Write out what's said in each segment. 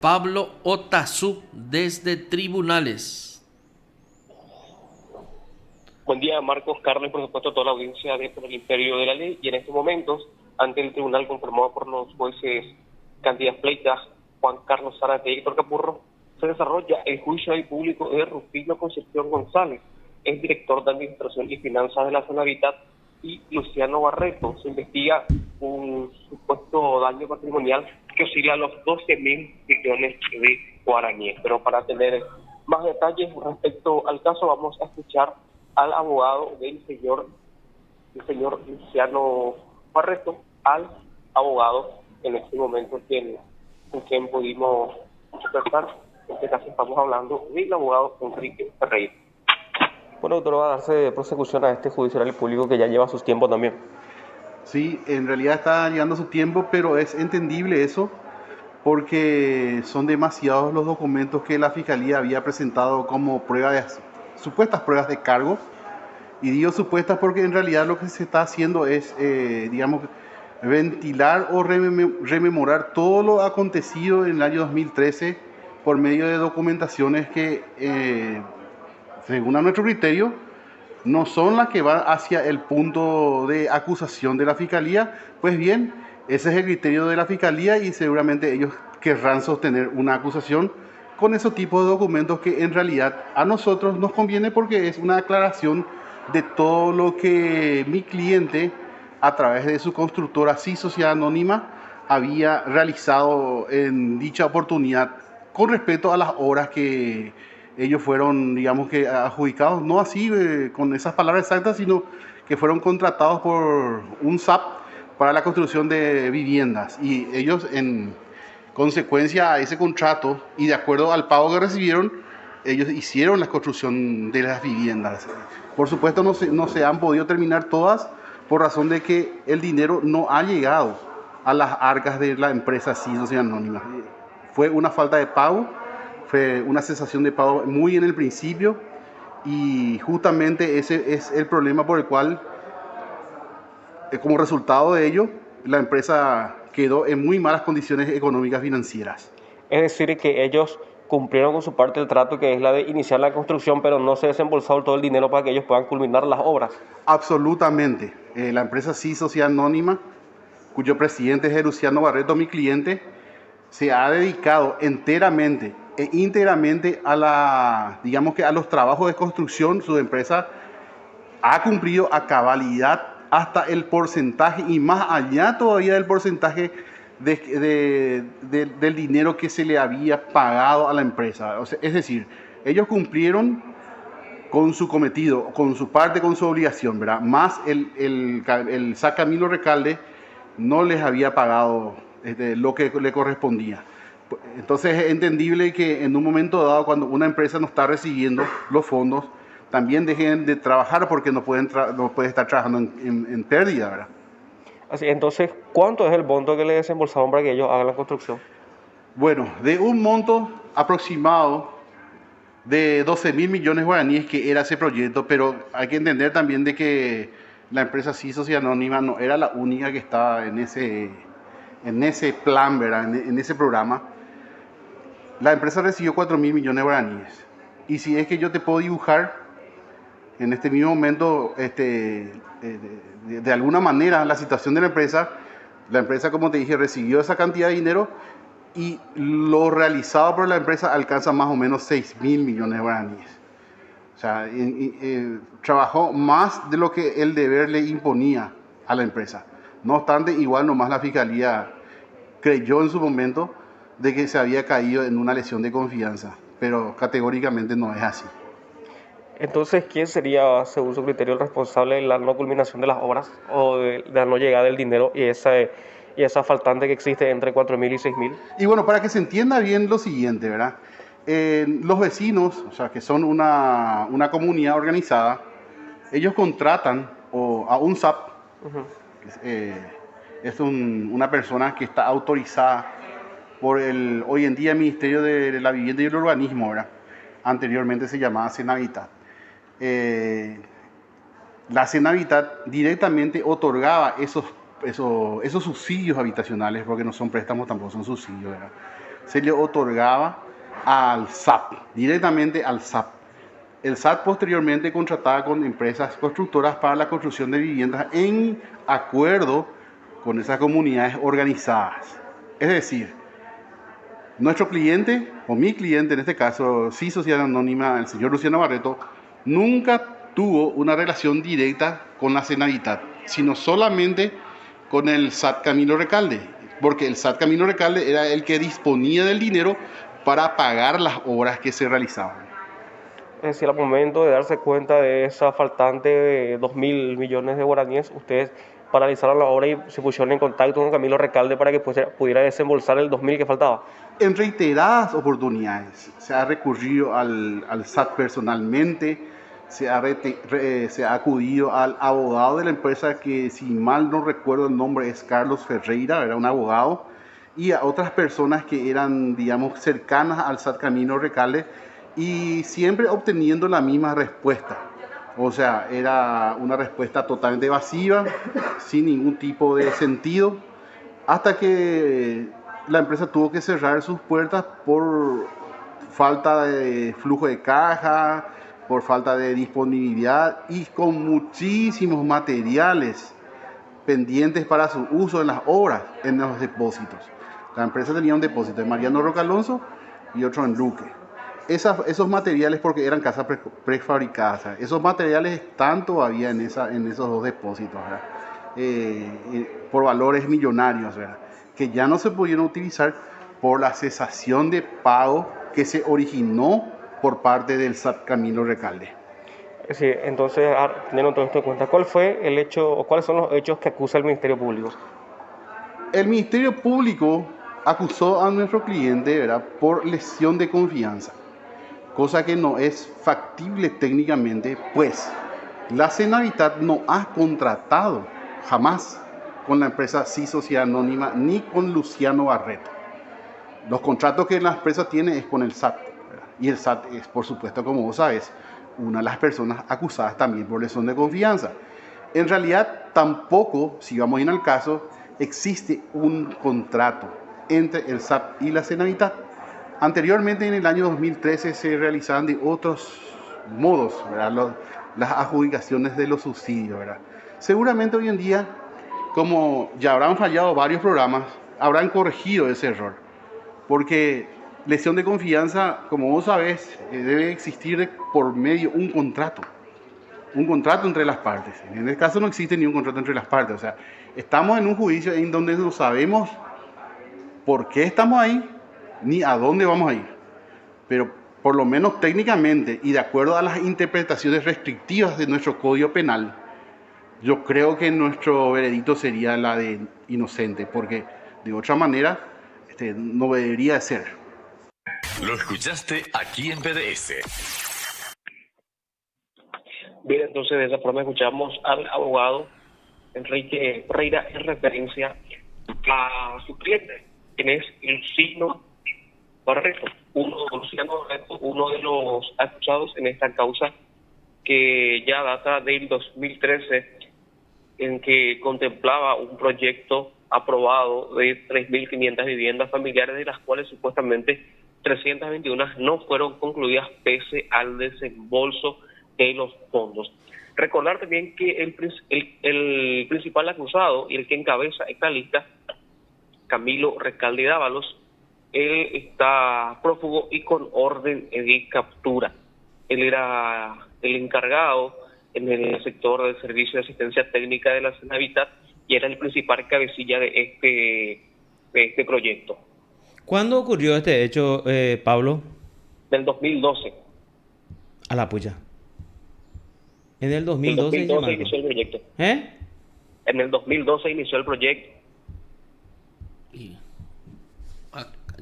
Pablo Otazú desde Tribunales. Buen día, Marcos, Carlos y por supuesto toda la audiencia de Por el Imperio de la Ley. Y en estos momentos, ante el tribunal conformado por los jueces Candías Pleitas, Juan Carlos Zárate y Héctor Capurro, se desarrolla el juicio al público de Rufino Concepción González, es director de Administración y Finanzas de la Habitat, y Luciano Barreto. Se investiga un supuesto daño patrimonial que oscila a los 12.000 millones de guaraníes. Pero para tener más detalles respecto al caso, vamos a escuchar al abogado del señor Luciano Barreto, al abogado en este momento con quien pudimos conversar. En este caso estamos hablando del abogado Enrique Ferreira. Bueno, doctor, va a darse prosecución a este juicio oral público que ya lleva sus tiempos también. Sí, en realidad está llegando su tiempo, pero es entendible eso porque son demasiados los documentos que la Fiscalía había presentado como supuestas pruebas de cargo. Y digo supuestas porque en realidad lo que se está haciendo es, digamos, ventilar o rememorar todo lo acontecido en el año 2013 por medio de documentaciones que, según a nuestro criterio, no son las que van hacia el punto de acusación de la Fiscalía. Pues bien, ese es el criterio de la Fiscalía y seguramente ellos querrán sostener una acusación con ese tipo de documentos que en realidad a nosotros nos conviene porque es una aclaración de todo lo que mi cliente, a través de su constructora Sociedad Anónima, había realizado en dicha oportunidad con respecto a las obras que ellos fueron, digamos que adjudicados, no así con esas palabras exactas, sino que fueron contratados por un SAP para la construcción de viviendas. Y ellos, en consecuencia a ese contrato y de acuerdo al pago que recibieron, ellos hicieron la construcción de las viviendas. Por supuesto no se han podido terminar todas por razón de que el dinero no ha llegado a las arcas de la empresa Sociedad Anónima. Fue una falta de pago, fue una cesación de pago muy en el principio y justamente ese es el problema por el cual, como resultado de ello, la empresa quedó en muy malas condiciones económicas financieras. Es decir, que ellos cumplieron con su parte del trato, que es la de iniciar la construcción, pero no se desembolsó todo el dinero para que ellos puedan culminar las obras. Absolutamente. La empresa Sociedad Anónima, cuyo presidente es Luciano Barreto, mi cliente, se ha dedicado enteramente e íntegramente digamos que a los trabajos de construcción. Su empresa ha cumplido a cabalidad hasta el porcentaje y más allá todavía del porcentaje del dinero que se le había pagado a la empresa. O sea, es decir, ellos cumplieron con su cometido, con su parte, con su obligación, ¿verdad? Más el SAC Camilo Recalde no les había pagado lo que le correspondía. Entonces es entendible que en un momento dado, cuando una empresa no está recibiendo los fondos, también dejen de trabajar porque no pueden estar trabajando en pérdida, ¿verdad? Así, entonces, ¿cuánto es el monto que le desembolsaron para que ellos hagan la construcción? Bueno, de un monto aproximado de 12.000 millones guaraníes que era ese proyecto, pero hay que entender también de que la empresa Sociedad Anónima no era la única que estaba en ese plan, ¿verdad? En ese programa. La empresa recibió 4.000 millones de guaraníes. Y si es que yo te puedo dibujar en este mismo momento, de alguna manera, la situación de la empresa, como te dije, recibió esa cantidad de dinero y lo realizado por la empresa alcanza más o menos 6.000 millones de guaraníes. O sea, trabajó más de lo que el deber le imponía a la empresa. No obstante, igual nomás la Fiscalía creyó en su momento de que se había caído en una lesión de confianza, pero categóricamente no es así. Entonces, ¿quién sería, según su criterio, el responsable de la no culminación de las obras o de la no llegada del dinero y esa faltante que existe entre 4.000 y 6.000? Y bueno, para que se entienda bien lo siguiente, ¿verdad? Los vecinos, o sea, que son una comunidad organizada, ellos contratan a un SAP, es una persona que está autorizada por hoy en día Ministerio de la Vivienda y el Urbanismo, ¿verdad? Anteriormente se llamaba Senavitat. La Senavitat directamente otorgaba esos subsidios habitacionales, porque no son préstamos, tampoco son subsidios, ¿verdad? se le otorgaba al SAT, directamente al SAT. El SAT posteriormente contrataba con empresas constructoras para la construcción de viviendas en acuerdo con esas comunidades organizadas. Es decir, nuestro cliente, o mi cliente en este caso, sí, Sociedad Anónima, el señor Luciano Barreto, nunca tuvo una relación directa con la Senavitat, sino solamente con el SAT Camilo Recalde, porque el SAT Camilo Recalde era el que disponía del dinero para pagar las obras que se realizaban. Es decir, al momento de darse cuenta de esa faltante de 2.000 millones de guaraníes, ustedes paralizaron la obra y se pusieron en contacto con Camilo Recalde para que pudiera desembolsar el 2.000 que faltaba. En reiteradas oportunidades se ha recurrido al SAT personalmente, se ha acudido al abogado de la empresa que, si mal no recuerdo el nombre, es Carlos Ferreira, era un abogado, y a otras personas que eran, digamos, cercanas al SAT Camilo Recalde, y siempre obteniendo la misma respuesta. O sea, era una respuesta totalmente evasiva, sin ningún tipo de sentido, hasta que la empresa tuvo que cerrar sus puertas por falta de flujo de caja, por falta de disponibilidad y con muchísimos materiales pendientes para su uso en las obras, en los depósitos. La empresa tenía un depósito en Mariano Roca Alonso y otro en Luque. Esos materiales, porque eran casas prefabricadas, esos materiales están todavía en esos dos depósitos, por valores millonarios, ¿verdad?, que ya no se pudieron utilizar por la cesación de pago que se originó por parte del SAT Camilo Recalde. Sí, entonces, teniendo todo esto en cuenta, ¿cuál fue el hecho o cuáles son los hechos que acusa el Ministerio Público? El Ministerio Público acusó a nuestro cliente, ¿verdad?, por lesión de confianza, cosa que no es factible técnicamente, pues la Senavitat no ha contratado jamás con la empresa Sí Sociedad Anónima ni con Luciano Barreto. Los contratos que la empresa tiene es con el SAT, ¿verdad? Y el SAT es, por supuesto, como vos sabes, una de las personas acusadas también por lesión de confianza. En realidad, tampoco, si vamos bien al caso, existe un contrato entre el SAT y la Senavitat. Anteriormente, en el año 2013, se realizaban de otros modos, ¿verdad?, las adjudicaciones de los subsidios, ¿verdad? Seguramente hoy en día, como ya habrán fallado varios programas, habrán corregido ese error, porque lesión de confianza, como vos sabés, debe existir por medio un contrato entre las partes. En este caso no existe ni un contrato entre las partes, o sea, estamos en un juicio en donde no sabemos por qué estamos ahí, ni a dónde vamos a ir, pero por lo menos técnicamente y de acuerdo a las interpretaciones restrictivas de nuestro Código Penal, yo creo que nuestro veredicto sería la de inocente, porque de otra manera no debería de ser. Lo escuchaste aquí en PDS. Bien, entonces de esa forma escuchamos al abogado Enrique Ferreira en referencia a su cliente, quien es Luciano Barreto, uno de los acusados en esta causa que ya data del 2013, en que contemplaba un proyecto aprobado de 3.500 viviendas familiares, de las cuales supuestamente 321 no fueron concluidas pese al desembolso de los fondos. Recordar también que el principal acusado y el que encabeza esta lista, Camilo Recalde Dávalos, él está prófugo y con orden de captura. Él era el encargado en el sector del servicio de asistencia técnica de la Senavitat y era el principal cabecilla de este proyecto. ¿Cuándo ocurrió este hecho, Pablo? Del 2012. A la puya. En el En 2012 el 2012 inició el proyecto. ¿Eh? En el 2012 inició el proyecto.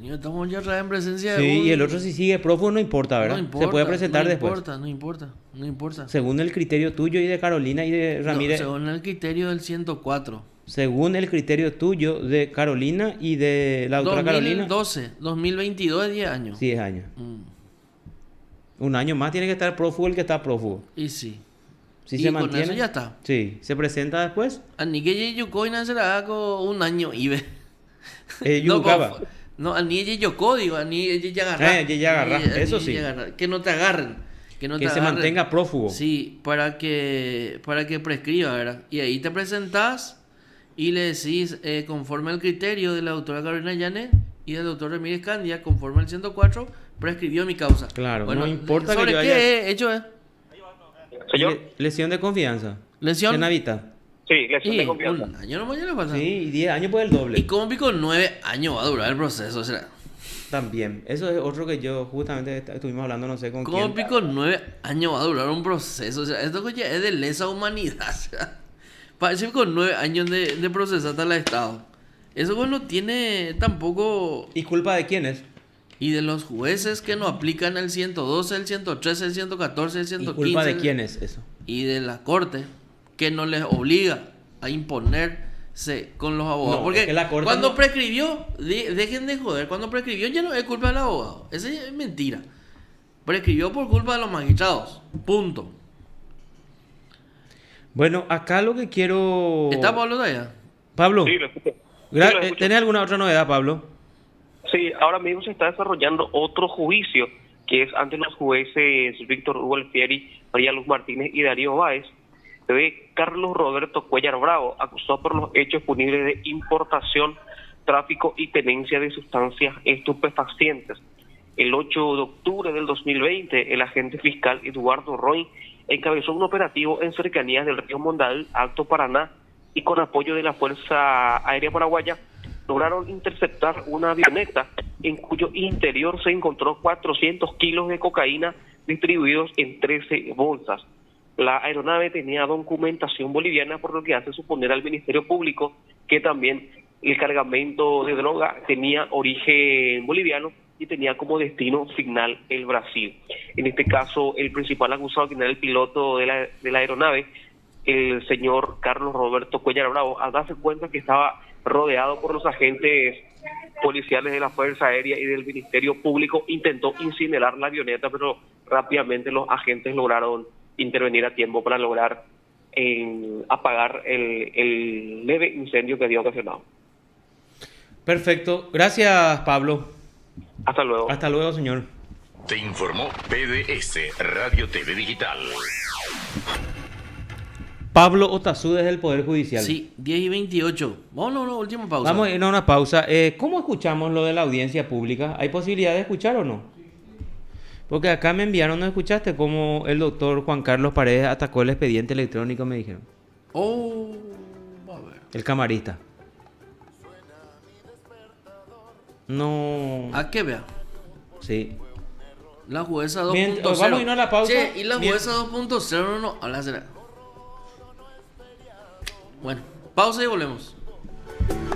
Y estamos ya otra vez en presencia de Sí, y el otro si sigue prófugo no importa, ¿verdad? No importa, se puede presentar después. No importa. Según el criterio tuyo y de Carolina y de Ramírez. No, según el criterio del 104. Según el criterio tuyo de Carolina y de la doctora Carolina. 2022 es 10 años. Sí, 10 años. Un año más tiene que estar prófugo el que está prófugo. Y sí. Si y se con mantiene. eso ya está. Sí, se presenta después. A ni que yo coina se la hago un año y ve. Yucaba. No, ni ella código, ni ella ya agarra. Ya agarra, eso sí. Que no te agarren. Que no Que te se agarren. mantenga prófugo. Sí, para que prescriba, ¿verdad? Y ahí te presentás y le decís, conforme al criterio de la doctora Carolina Llanes y del doctor Ramírez Candia, conforme al 104, prescribió mi causa. Claro, Bueno, no importa ¿sobre que yo qué haya... hecho es? Señor. Lesión de confianza. Lesión. En hábitat. Sí, lesión Y de confianza. un año nomás ya le pasa. Sí, y 10 años por el doble. Y como pico 9 años va a durar el proceso, será. También. Eso es otro que yo justamente estuvimos hablando, no sé con Como quién. pico 9 años va a durar un proceso, o sea, esto ya es de lesa humanidad, o sea, parece que con 9 años de procesar hasta el Estado. Eso pues no tiene tampoco... ¿Y culpa de quién es? Y de los jueces que no aplican el 112, el 113, el 114, el 115. ¿Y culpa de quién es eso? Y de la corte que no les obliga a imponerse con los abogados. No, porque es que la corte cuando no- prescribió, dejen de joder, cuando prescribió ya no es culpa del abogado. Esa es mentira. Prescribió por culpa de los magistrados. Punto. Bueno, acá lo que quiero... ¿Está Pablo todavía? Pablo, Sí, lo escucho. Sí, lo escucho. ¿tenés alguna otra novedad, Pablo? Sí, ahora mismo se está desarrollando otro juicio que es ante los jueces Víctor Hugo Alfieri, María Luz Martínez y Darío Báez, de Carlos Roberto Cuellar Bravo, acusado por los hechos punibles de importación, tráfico y tenencia de sustancias estupefacientes. El 8 de octubre del 2020, el agente fiscal Eduardo Roy encabezó un operativo en cercanías del río Mondal, Alto Paraná, y con apoyo de la Fuerza Aérea Paraguaya, lograron interceptar una avioneta en cuyo interior se encontró 400 kilos de cocaína distribuidos en 13 bolsas. La aeronave tenía documentación boliviana, por lo que hace suponer al Ministerio Público que también el cargamento de droga tenía origen boliviano y tenía como destino final el Brasil. En este caso, el principal acusado, quien era el piloto de la aeronave, el señor Carlos Roberto Cuellar Bravo, al darse cuenta que estaba rodeado por los agentes policiales de la Fuerza Aérea y del Ministerio Público, intentó incinerar la avioneta, pero rápidamente los agentes lograron intervenir a tiempo para lograr apagar el leve incendio que había ocasionado. Perfecto. Gracias, Pablo. Hasta luego. Hasta luego, señor. Te informó PDS Radio TV Digital. Pablo Otazú desde el Poder Judicial. Sí, 10:28. Vámonos, última pausa. Vamos a ir a una pausa. ¿Cómo escuchamos lo de la audiencia pública? ¿Hay posibilidad de escuchar o no? Porque acá me enviaron, ¿no escuchaste cómo el doctor Juan Carlos Paredes atacó el expediente electrónico? Me dijeron. Oh, a ver. El camarista. No. ¿A qué vea? Sí. La jueza 2.0. Bien, vamos a irnos a la pausa. Che, y la Bien. jueza 2.0 no habla será. Bueno, pausa y volvemos.